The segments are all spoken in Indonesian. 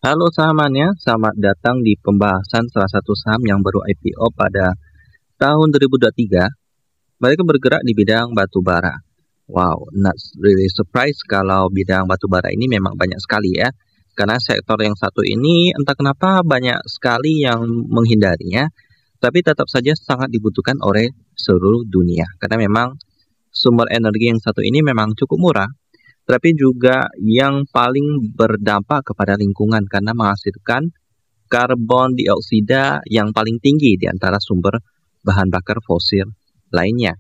Halo sahabatnya, selamat datang di pembahasan salah satu saham yang baru IPO pada tahun 2023. Mereka bergerak di bidang batu bara. Wow, not really surprise kalau bidang batu bara ini memang banyak sekali ya. Karena sektor yang satu ini entah kenapa banyak sekali yang menghindarinya, tapi tetap saja sangat dibutuhkan oleh seluruh dunia. Karena memang sumber energi yang satu ini memang cukup murah, tapi juga yang paling berdampak kepada lingkungan karena menghasilkan karbon dioksida yang paling tinggi di antara sumber bahan bakar fosil lainnya.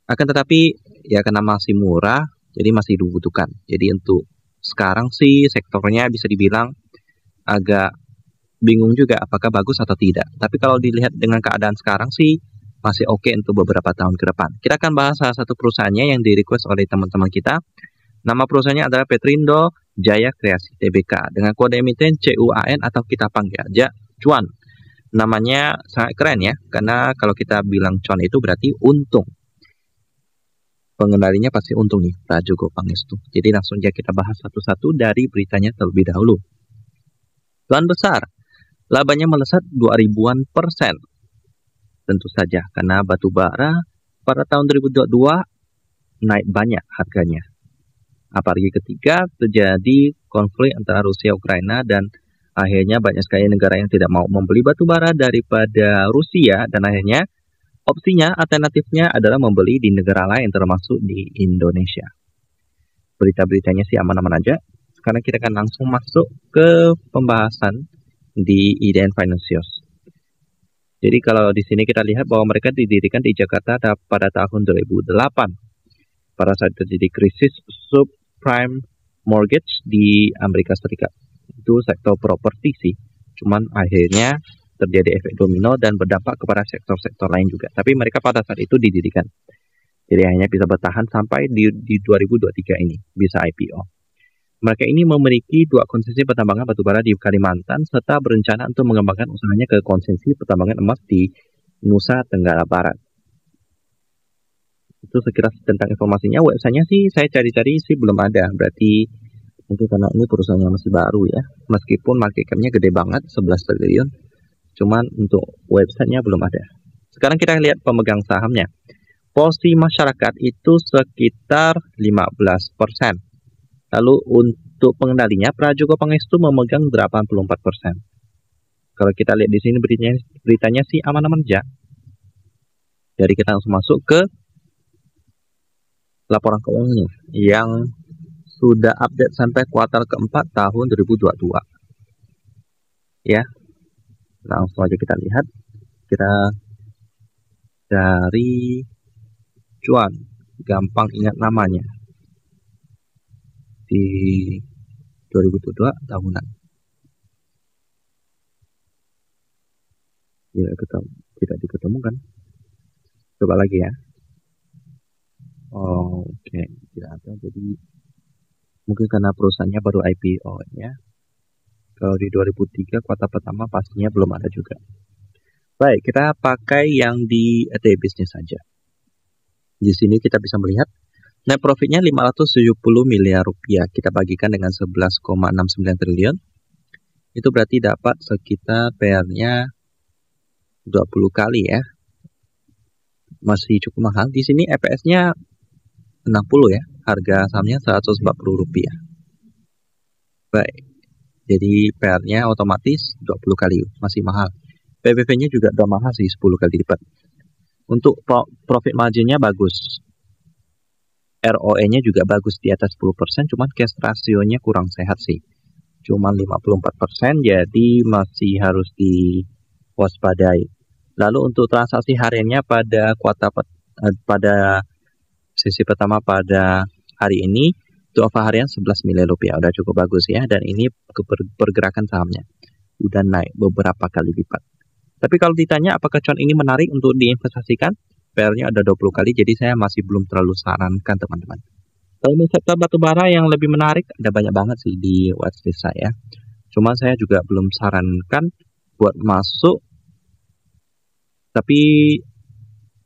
Akan tetapi ya karena masih murah, jadi masih dibutuhkan. Jadi untuk sekarang sih sektornya bisa dibilang agak bingung juga apakah bagus atau tidak. Tapi kalau dilihat dengan keadaan sekarang sih masih oke untuk beberapa tahun ke depan. Kita akan bahas salah satu perusahaannya yang di-request oleh teman-teman kita. Nama perusahaannya adalah Petrindo Jaya Kreasi Tbk dengan kode emiten CUAN atau kita panggil aja cuan. Namanya sangat keren ya, karena kalau kita bilang cuan itu berarti untung. Pengendalinya pasti untung nih, Prajogo Pangestu. Jadi langsung aja kita bahas satu-satu dari beritanya terlebih dahulu. Cuan besar, labanya melesat 2000-an%. Tentu saja, karena batu bara pada tahun 2022 naik banyak harganya. Apalagi ketika terjadi konflik antara Rusia Ukraina dan akhirnya banyak sekali negara yang tidak mau membeli batu bara daripada Rusia dan akhirnya opsinya alternatifnya adalah membeli di negara lain termasuk di Indonesia. Berita-beritanya sih aman-aman aja. Sekarang kita akan langsung masuk ke pembahasan di IDN Financials. Jadi kalau di sini kita lihat bahwa mereka didirikan di Jakarta pada tahun 2008. Pada saat terjadi krisis subprime mortgage di Amerika Serikat. Itu sektor properti sih. Cuman akhirnya terjadi efek domino dan berdampak kepada sektor-sektor lain juga. Tapi mereka pada saat itu didirikan. Jadi hanya bisa bertahan sampai di 2023 ini. Bisa IPO. Mereka ini memiliki 2 konsesi pertambangan batubara di Kalimantan serta berencana untuk mengembangkan usahanya ke konsesi pertambangan emas di Nusa Tenggara Barat. Itu sekilas tentang informasinya. Websitenya sih saya cari-cari sih belum ada. Berarti mungkin karena ini perusahaan yang masih baru ya. Meskipun market cap-nya gede banget, 11 triliun. Cuman untuk websitenya belum ada. Sekarang kita lihat pemegang sahamnya. Porsi masyarakat itu sekitar 15%. Lalu untuk pengendalinya, Prajogo Pangestu memegang 84%. Kalau kita lihat di sini beritanya sih aman-aman aja. Jadi kita langsung masuk ke laporan keuangannya yang sudah update sampai kuartal keempat tahun 2022 ya. Langsung aja kita lihat, kita dari cuan, gampang ingat namanya di 2022 tahunan. Tidak diketemukan. Coba lagi ya. Oke, tidak ada. Jadi mungkin karena perusahaannya baru IPO ya. Kalau di 2003 kuartal pertama pastinya belum ada juga. Baik, kita pakai yang di ET Business saja. Di sini kita bisa melihat net profitnya 570 miliar rupiah. Kita bagikan dengan 11,69 triliun. Itu berarti dapat sekitar PR-nya 20 kali ya. Masih cukup mahal. Di sini EPS-nya 60 ya, harga sahamnya 140 rupiah. Baik, jadi PR-nya otomatis 20 kali, masih mahal. PBV-nya juga udah mahal sih, 10 kali lipat. Untuk profit margin-nya bagus. ROE-nya juga bagus di atas 10%, cuman cash ratio-nya kurang sehat sih. Cuman 54%, jadi masih harus diwaspadai. Lalu untuk transaksi hariannya pada pada sesi pertama pada hari ini itu harian 11 miliar rupiah, udah cukup bagus ya, dan ini pergerakan sahamnya udah naik beberapa kali lipat. Tapi kalau ditanya apakah cuan ini menarik untuk diinvestasikan, PR-nya ada 20 kali, jadi saya masih belum terlalu sarankan teman-teman. Kalau sektor batubara yang lebih menarik ada banyak banget sih di watchlist saya. Cuma saya juga belum sarankan buat masuk, tapi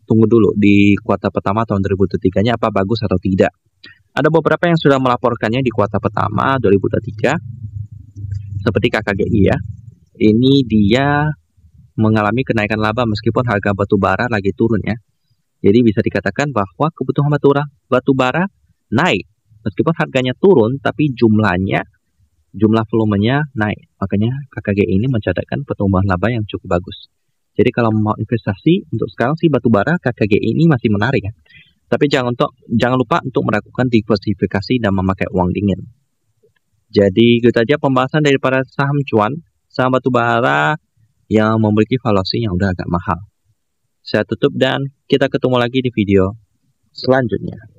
tunggu dulu di kuartal pertama tahun 2023-nya apa bagus atau tidak. Ada beberapa yang sudah melaporkannya di kuartal pertama 2023. seperti KKGI ya. Ini dia mengalami kenaikan laba meskipun harga batu bara lagi turun ya. Jadi bisa dikatakan bahwa kebutuhan batu bara naik. Meskipun harganya turun, tapi jumlah volumenya naik. Makanya KKGI ini mencatatkan pertumbuhan laba yang cukup bagus. Jadi kalau mau investasi untuk sekarang sih batu bara KKGI ini masih menarik ya. Tapi jangan lupa untuk melakukan diversifikasi dan memakai uang dingin. Jadi itu aja pembahasan daripada saham cuan, saham batu bara yang memiliki valuasi yang udah agak mahal. Saya tutup dan kita ketemu lagi di video selanjutnya.